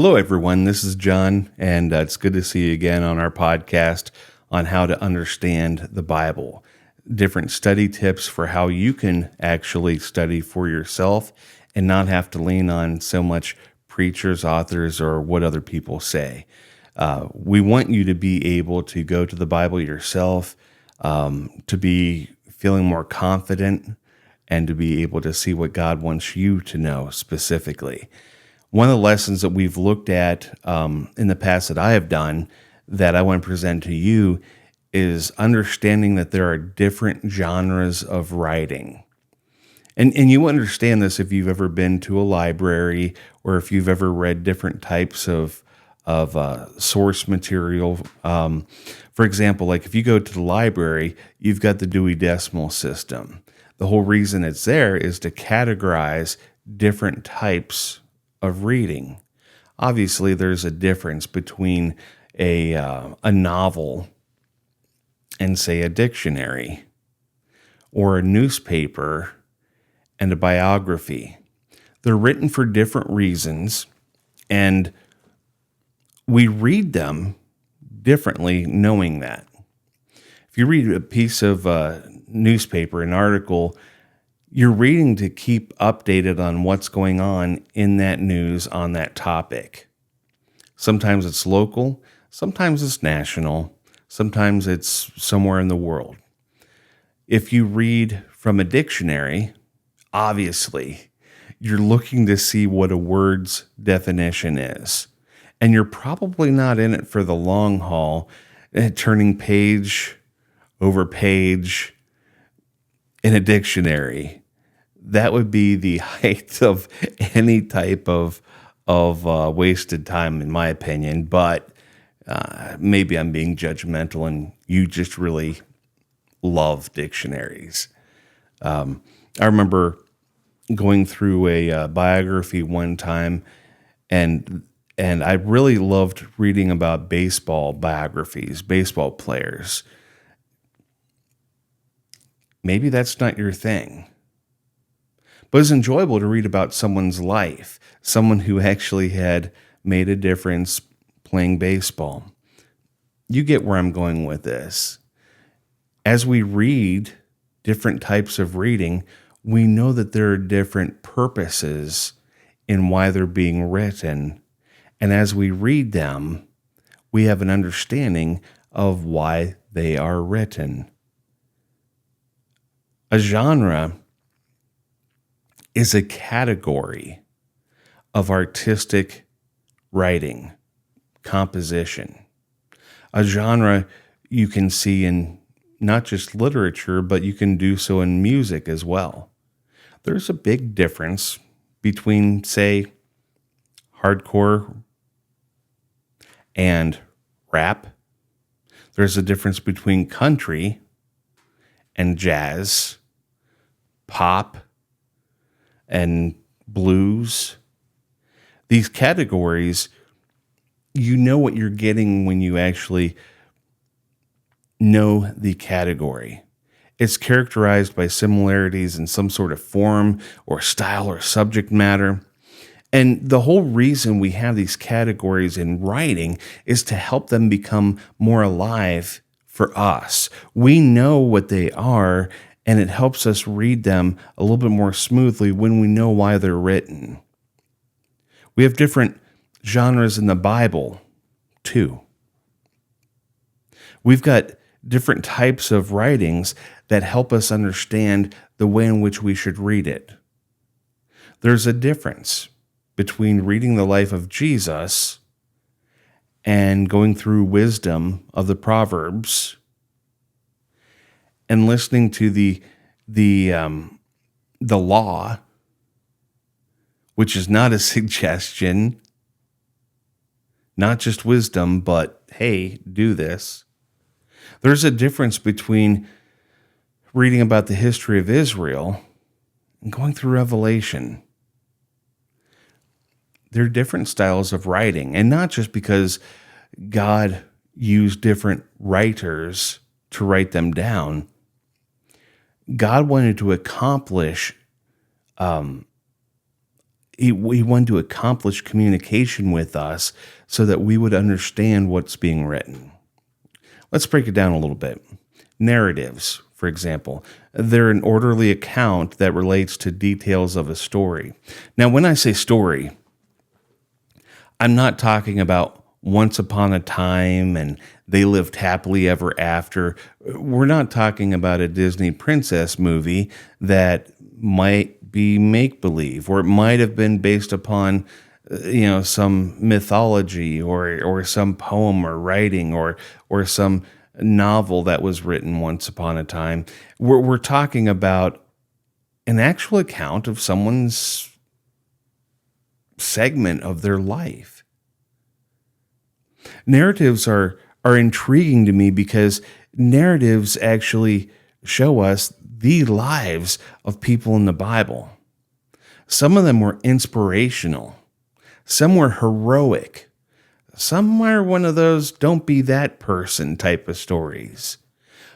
Hello, everyone. This is John, and it's good to see you again on our podcast on how to understand the Bible. Different study tips for how you can actually study for yourself and not have to lean on so much preachers, authors, or what other people say. We want you to be able to go to the Bible yourself, to be feeling more confident, and to be able to see what God wants you to know specifically. One of the lessons that we've looked at in the past that I have done that I want to present to you is understanding that there are different genres of writing. And you understand this if you've ever been to a library or if you've ever read different types of source material. For example, like if you go to the library, you've got the Dewey Decimal System. The whole reason it's there is to categorize different types of reading. Obviously, there's a difference between a novel and, say, a dictionary, or a newspaper and a biography. They're written for different reasons, and we read them differently knowing that. If you read a piece of newspaper, an article, you're reading to keep updated on what's going on in that news on that topic. Sometimes it's local, sometimes it's national, sometimes it's somewhere in the world. If you read from a dictionary, obviously, you're looking to see what a word's definition is. And you're probably not in it for the long haul, turning page over page in a dictionary. That would be the height of any type of wasted time, in my opinion. But maybe I'm being judgmental, and you just really love dictionaries. I remember going through a biography one time, and I really loved reading about baseball biographies, baseball players. Maybe that's not your thing. But it's enjoyable to read about someone's life, someone who actually had made a difference playing baseball. You get where I'm going with this. As we read different types of reading, we know that there are different purposes in why they're being written. And as we read them, we have an understanding of why they are written. A genre is a category of artistic writing, composition. A genre you can see in not just literature, but you can do so in music as well. There's a big difference between, say, hardcore and rap. There's a difference between country and jazz, pop, and blues. These categories, you know what you're getting when you actually know the category. It's characterized by similarities in some sort of form or style or subject matter. And the whole reason we have these categories in writing is to help them become more alive for us. We know what they are, and it helps us read them a little bit more smoothly when we know why they're written. We have different genres in the Bible, too. We've got different types of writings that help us understand the way in which we should read it. There's a difference between reading the life of Jesus and going through wisdom of the Proverbs and listening to the law, which is not a suggestion, not just wisdom, but hey, do this. There's a difference between reading about the history of Israel and going through Revelation. There are different styles of writing, and not just because God used different writers to write them down. God wanted to accomplish he wanted to accomplish communication with us so that we would understand what's being written. Let's break it down a little bit. Narratives, for example, they're an orderly account that relates to details of a story. Now, when I say story, I'm not talking about once upon a time and they lived happily ever after. We're not talking about a Disney princess movie that might be make-believe, or it might have been based upon some mythology or some poem or writing or some novel that was written once upon a time. We're talking about an actual account of someone's segment of their life. Narratives are intriguing to me because narratives actually show us the lives of people in the Bible. Some of them were inspirational. Some were heroic. Some are one of those don't be that person type of stories.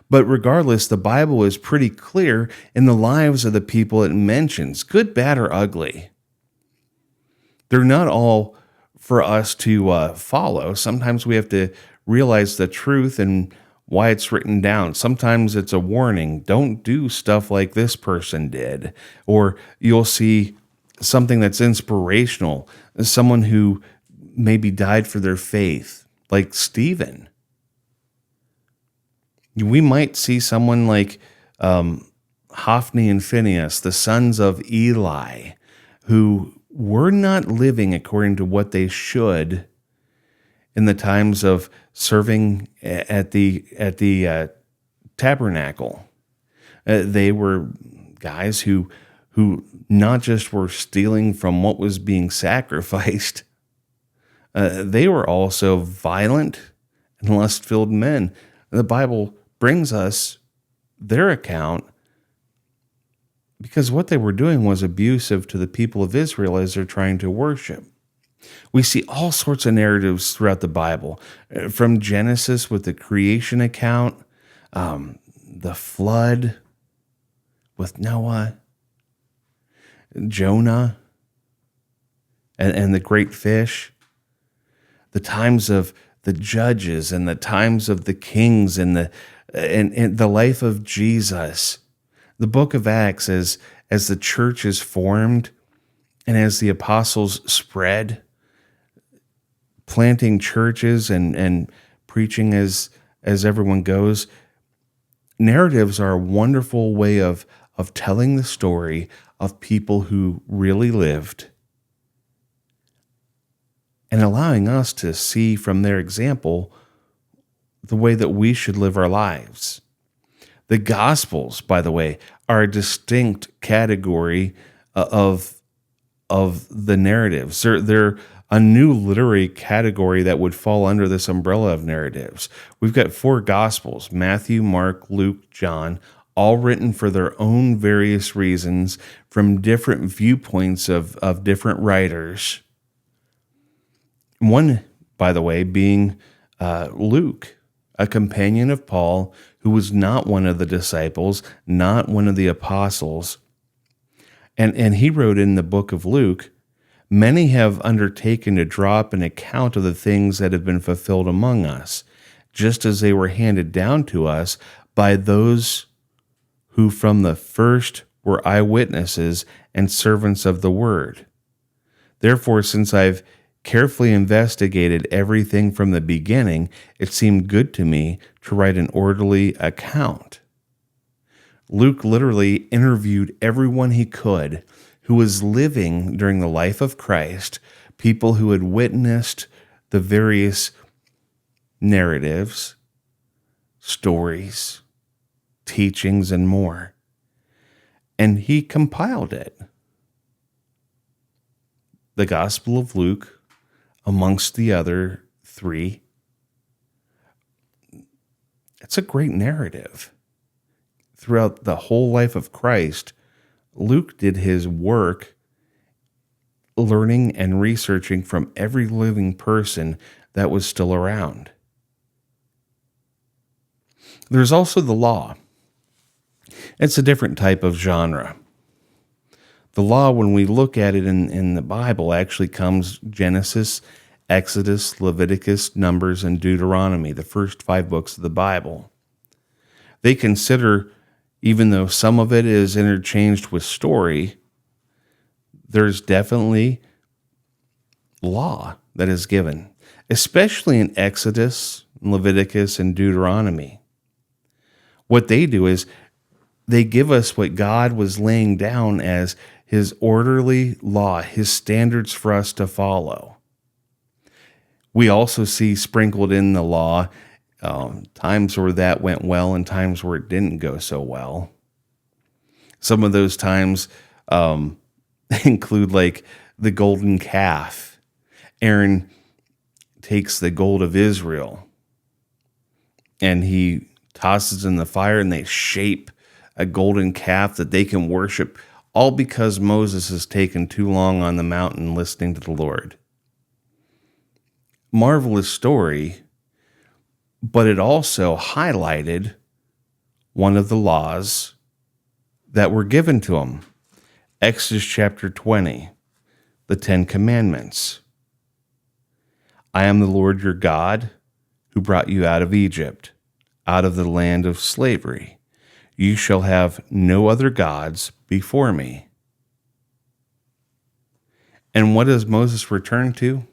But regardless, the Bible is pretty clear in the lives of the people it mentions, good, bad, or ugly. They're not all for us to follow. Sometimes we have to realize the truth and why it's written down. Sometimes it's a warning. Don't do stuff like this person did. Or you'll see something that's inspirational, someone who maybe died for their faith, like Stephen. We might see someone like Hophni and Phinehas, the sons of Eli, who were not living according to what they should in the times of serving at the tabernacle. They were guys who not just were stealing from what was being sacrificed, they were also violent and lust-filled men. The Bible brings us their account because what they were doing was abusive to the people of Israel as they're trying to worship. We see all sorts of narratives throughout the Bible, from Genesis with the creation account, the flood with Noah, Jonah, and the great fish, the times of the judges and the times of the kings and the life of Jesus. The book of Acts, as the church is formed and as the apostles spread, planting churches and preaching as everyone goes. Narratives are a wonderful way of telling the story of people who really lived and allowing us to see from their example the way that we should live our lives. The Gospels, by the way, are a distinct category of the narratives. They're a new literary category that would fall under this umbrella of narratives. We've got 4 Gospels, Matthew, Mark, Luke, John, all written for their own various reasons from different viewpoints of different writers. One, by the way, being Luke, a companion of Paul, who was not one of the disciples, not one of the apostles. And he wrote in the book of Luke, "Many have undertaken to draw up an account of the things that have been fulfilled among us, just as they were handed down to us by those who from the first were eyewitnesses and servants of the word. Therefore, since I've carefully investigated everything from the beginning, it seemed good to me to write an orderly account." Luke literally interviewed everyone he could who was living during the life of Christ, people who had witnessed the various narratives, stories, teachings, and more. And he compiled it. The Gospel of Luke, amongst the other 3, it's a great narrative. Throughout the whole life of Christ, Luke did his work learning and researching from every living person that was still around. There's also the law. It's a different type of genre. The law, when we look at it in the Bible, actually comes Genesis, Exodus, Leviticus, Numbers, and Deuteronomy, the first 5 books of the Bible. They consider, even though some of it is interchanged with story, there's definitely law that is given, especially in Exodus, Leviticus, and Deuteronomy. What they do is they give us what God was laying down as his orderly law, his standards for us to follow. We also see sprinkled in the law times where that went well and times where it didn't go so well. Some of those times include like the golden calf. Aaron takes the gold of Israel and he tosses in the fire, and they shape a golden calf that they can worship, all because Moses has taken too long on the mountain listening to the Lord. Marvelous story, but it also highlighted one of the laws that were given to him. Exodus chapter 20, the 10 Commandments. I am the Lord your God who brought you out of Egypt, out of the land of slavery. You shall have no other gods before me. And what does Moses return to?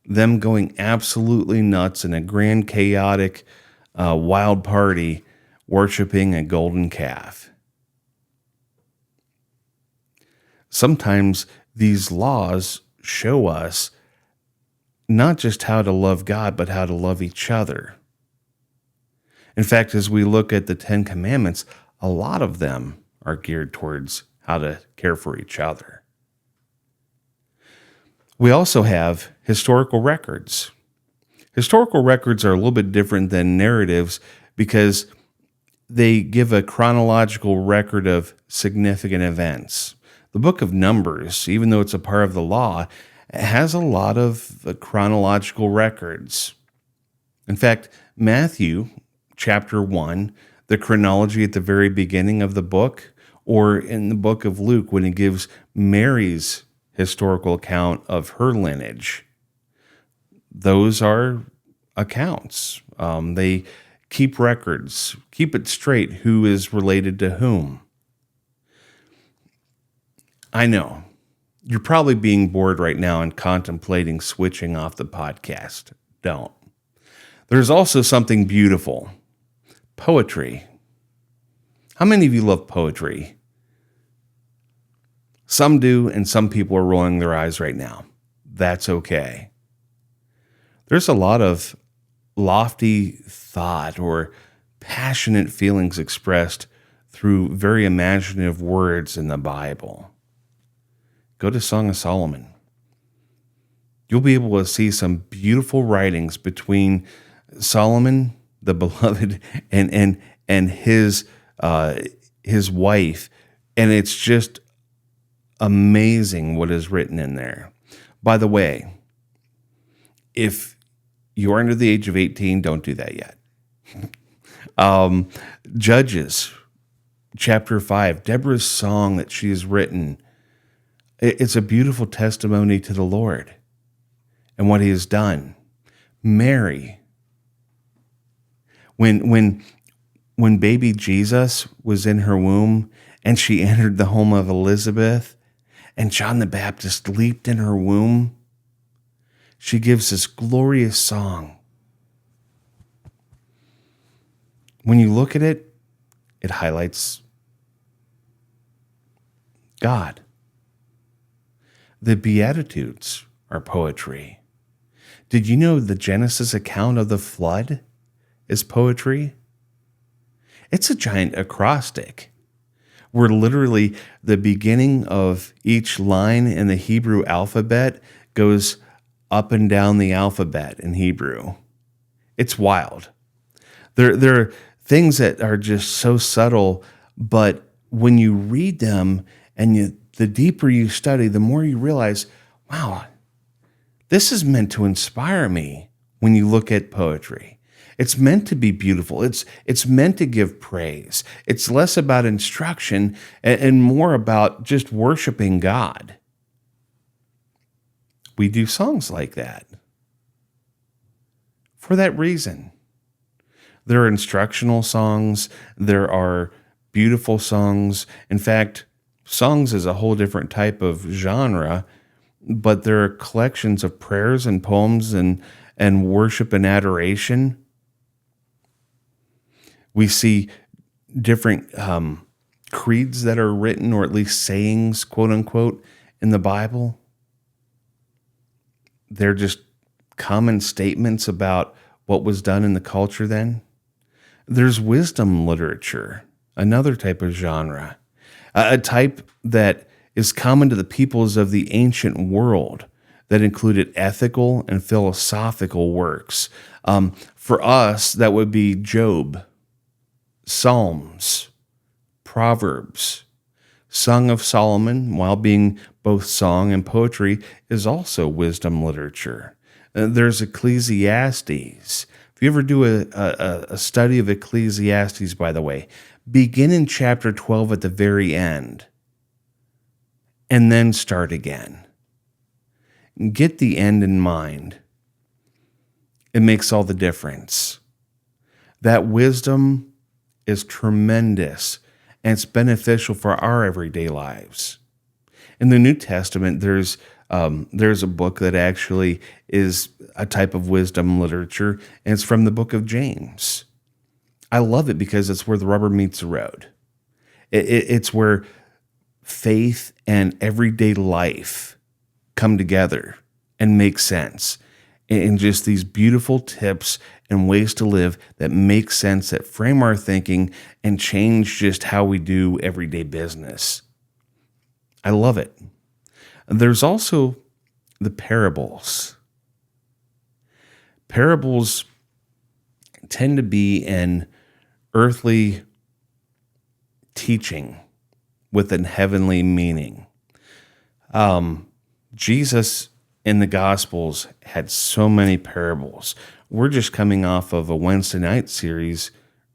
Them going absolutely nuts in a grand, chaotic, wild party, worshiping a golden calf. Sometimes these laws show us not just how to love God, but how to love each other. In fact, as we look at the 10 Commandments, a lot of them are geared towards how to care for each other. We also have historical records. Historical records are a little bit different than narratives because they give a chronological record of significant events. The book of Numbers, even though it's a part of the law, has a lot of chronological records. In fact, Matthew chapter 1, the chronology at the very beginning of the book, or in the book of Luke when it gives Mary's historical account of her lineage. Those are accounts. They keep records, keep it straight who is related to whom. I know you're probably being bored right now and contemplating switching off the podcast. Don't. There's also something beautiful. Poetry. How many of you love poetry? Some do, and some people are rolling their eyes right now. That's okay. There's a lot of lofty thought or passionate feelings expressed through very imaginative words in the Bible. Go to Song of Solomon. You'll be able to see some beautiful writings between Solomon, the beloved, and his wife, and it's just amazing what is written in there. By the way, if you're under the age of 18, don't do that yet. Judges chapter 5, Deborah's song that she has written, it's a beautiful testimony to the Lord and what he has done. Mary, when baby Jesus was in her womb and she entered the home of Elizabeth and John the Baptist leaped in her womb, she gives this glorious song. When you look at it, it highlights God. The Beatitudes are poetry. Did you know the Genesis account of the flood is poetry? It's a giant acrostic where literally the beginning of each line in the Hebrew alphabet goes up and down the alphabet in Hebrew. It's wild. There are things that are just so subtle, but when you read them and the deeper you study, the more you realize, wow, this is meant to inspire me when you look at poetry. It's meant to be beautiful. It's meant to give praise. It's less about instruction and more about just worshiping God. We do songs like that for that reason. There are instructional songs. There are beautiful songs. In fact, songs is a whole different type of genre, but there are collections of prayers and poems and worship and adoration. We see different creeds that are written, or at least sayings, quote unquote, in the Bible. They're just common statements about what was done in the culture then. There's wisdom literature, another type of genre, a type that is common to the peoples of the ancient world that included ethical and philosophical works. For us, that would be Job, Psalms, Proverbs. Song of Solomon, while being both song and poetry, is also wisdom literature. There's Ecclesiastes. If you ever do a study of Ecclesiastes, by the way, begin in chapter 12 at the very end and then start again. Get the end in mind. It makes all the difference. That wisdom is tremendous, and it's beneficial for our everyday lives. In the New Testament, there's a book that actually is a type of wisdom literature, and it's from the book of James. I love it because it's where the rubber meets the road. It's where faith and everyday life come together and make sense. And just these beautiful tips and ways to live that make sense, that frame our thinking and change just how we do everyday business. I love it. There's also the parables. Parables tend to be an earthly teaching with a heavenly meaning. Jesus in the Gospels had so many parables. We're just coming off of a Wednesday night series,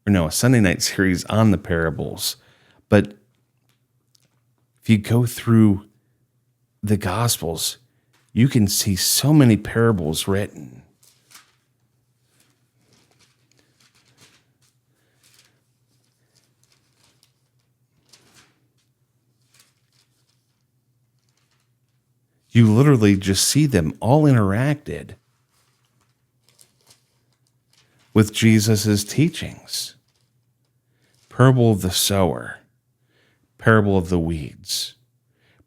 a Sunday night series on the parables. But if you go through the Gospels, you can see so many parables written. You literally just see them all interacted with Jesus's teachings. Parable of the sower, parable of the weeds,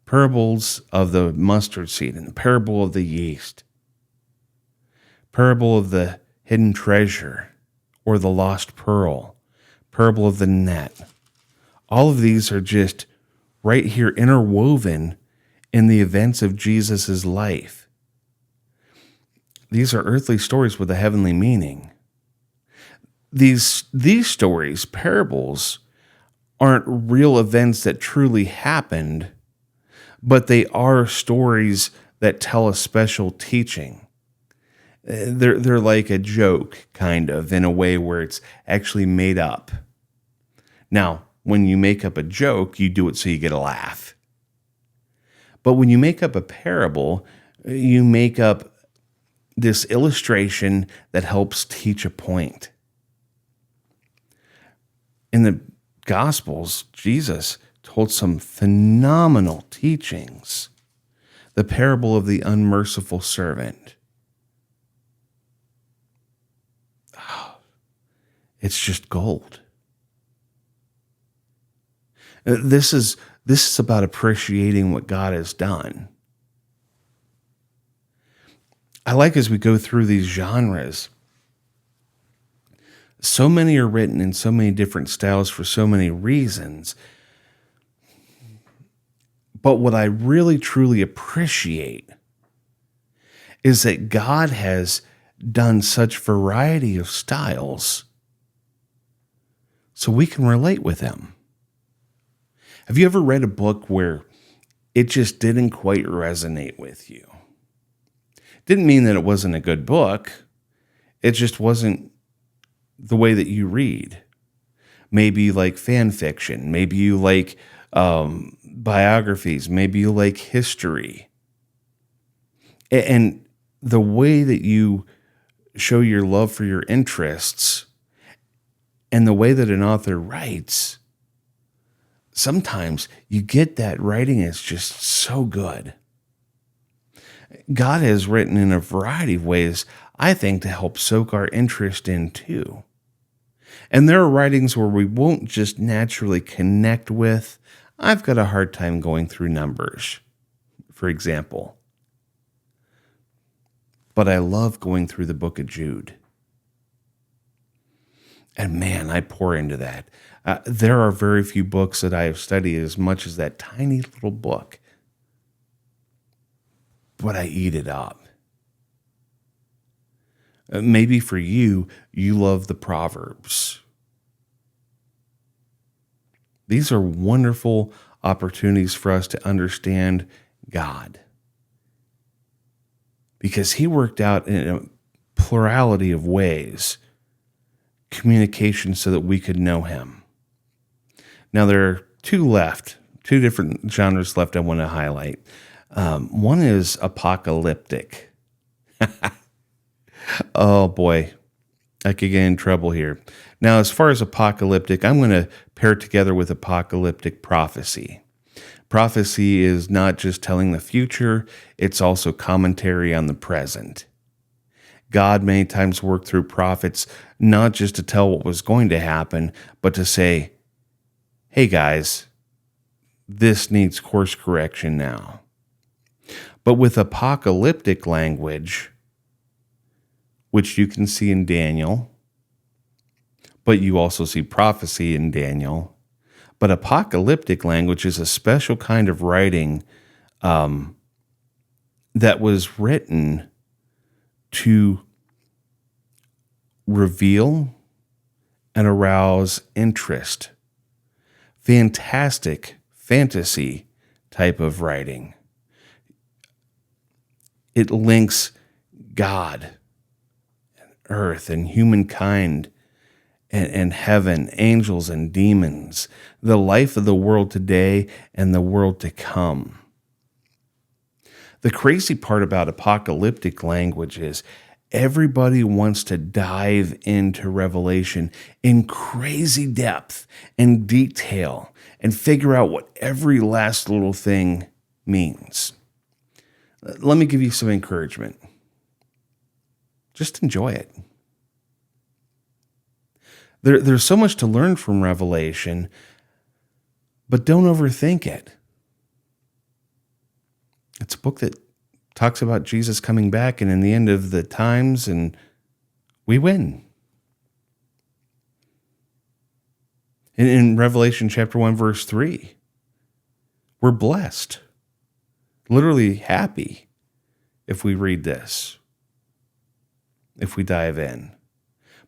parables of the mustard seed, and the parable of the yeast, parable of the hidden treasure or the lost pearl, parable of the net. All of these are just right here interwoven in the events of Jesus's life. These are earthly stories with a heavenly meaning. These stories, parables, aren't real events that truly happened, but they are stories that tell a special teaching. They're like a joke, kind of, in a way where it's actually made up. Now, when you make up a joke, you do it so you get a laugh. But when you make up a parable, you make up this illustration that helps teach a point. In the Gospels, Jesus told some phenomenal teachings. The parable of the unmerciful servant. It's just gold. This is about appreciating what God has done. I like as we go through these genres, so many are written in so many different styles for so many reasons. But what I really truly appreciate is that God has done such variety of styles so we can relate with him. Have you ever read a book where it just didn't quite resonate with you? Didn't mean that it wasn't a good book. It just wasn't the way that you read. Maybe you like fan fiction. Maybe you like biographies. Maybe you like history. And the way that you show your love for your interests and the way that an author writes, sometimes you get that writing is just so good. God has written in a variety of ways, I think, to help soak our interest in too. And there are writings where we won't just naturally connect with. I've got a hard time going through Numbers, for example. But I love going through the book of Jude. And man, I pour into that. There are very few books that I have studied as much as that tiny little book. But I eat it up. Maybe for you, you love the Proverbs. These are wonderful opportunities for us to understand God, because he worked out in a plurality of ways communication so that we could know him. Now, there are two different genres left I want to highlight. One is apocalyptic. Oh boy, I could get in trouble here. Now, as far as apocalyptic, I'm going to pair it together with apocalyptic prophecy. Prophecy is not just telling the future, it's also commentary on the present. God many times worked through prophets not just to tell what was going to happen, but to say, hey guys, this needs course correction now. But with apocalyptic language, which you can see in Daniel, but you also see prophecy in Daniel. But apocalyptic language is a special kind of writing that was written to reveal and arouse interest. Fantastic fantasy type of writing. It links God, and earth, and humankind, and heaven, angels and demons, the life of the world today and the world to come. The crazy part about apocalyptic language is everybody wants to dive into Revelation in crazy depth and detail and figure out what every last little thing means. Let me give you some encouragement. Just enjoy it. There's so much to learn from Revelation, but don't overthink it. It's a book that talks about Jesus coming back and in the end of the times, and we win. In Revelation chapter 1, verse 3, we're blessed, literally happy if we read this, if we dive in.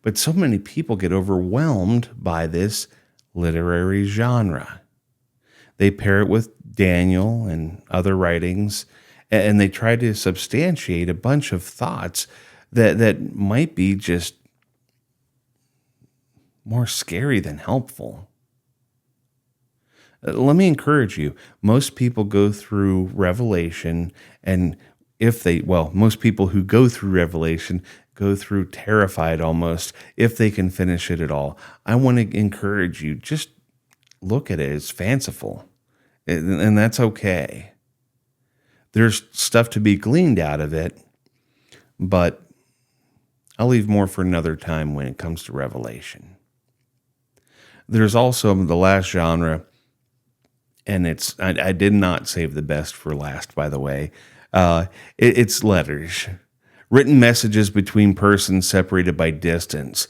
But so many people get overwhelmed by this literary genre. They pair it with Daniel and other writings, and they try to substantiate a bunch of thoughts that might be just more scary than helpful. Let me encourage you. Most people go through Revelation, and most people who go through Revelation go through terrified almost if they can finish it at all. I want to encourage you, just look at it as fanciful, and that's okay. There's stuff to be gleaned out of it, but I'll leave more for another time when it comes to Revelation. There's also the last genre, and I did not save the best for last, by the way. It's letters. Written messages between persons separated by distance.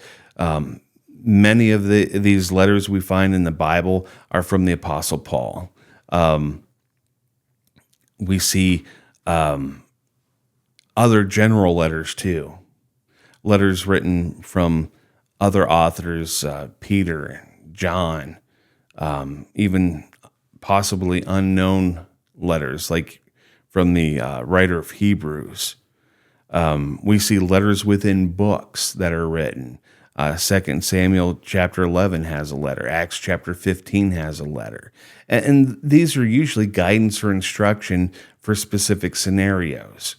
Many of these letters we find in the Bible are from the Apostle Paul. We see other general letters too. Letters written from other authors, Peter, John, even possibly unknown letters like from the writer of Hebrews. We see letters within books that are written. 2 Samuel chapter 11 has a letter. Acts chapter 15 has a letter. And these are usually guidance or instruction for specific scenarios.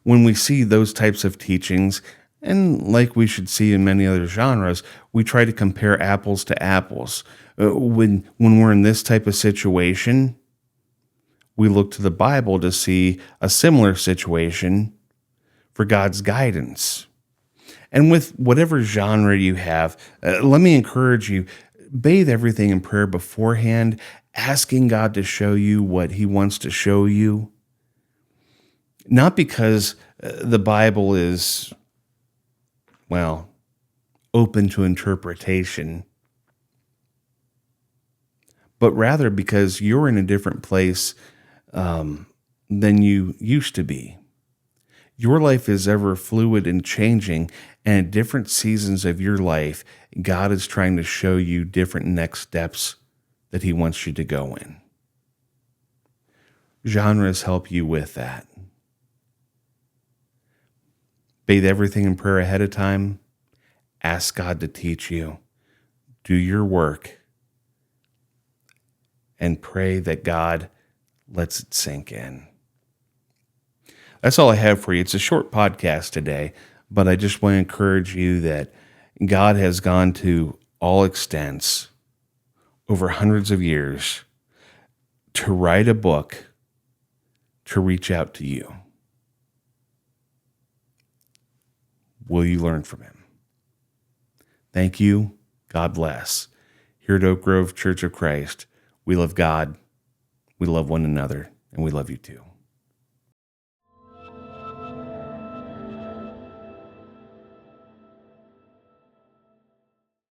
When we see those types of teachings, and like we should see in many other genres, we try to compare apples to apples. When we're in this type of situation, we look to the Bible to see a similar situation for God's guidance. And with whatever genre you have, let me encourage you, bathe everything in prayer beforehand, asking God to show you what he wants to show you. Not because the Bible is, well, open to interpretation, but rather because you're in a different place than you used to be. Your life is ever fluid and changing, and at different seasons of your life, God is trying to show you different next steps that he wants you to go in. Genres help you with that. Bathe everything in prayer ahead of time. Ask God to teach you. Do your work. And pray that God lets it sink in. That's all I have for you. It's a short podcast today, but I just want to encourage you that God has gone to all extents over hundreds of years to write a book to reach out to you. Will you learn from him? Thank you. God bless. Here at Oak Grove Church of Christ, we love God, we love one another, and we love you too.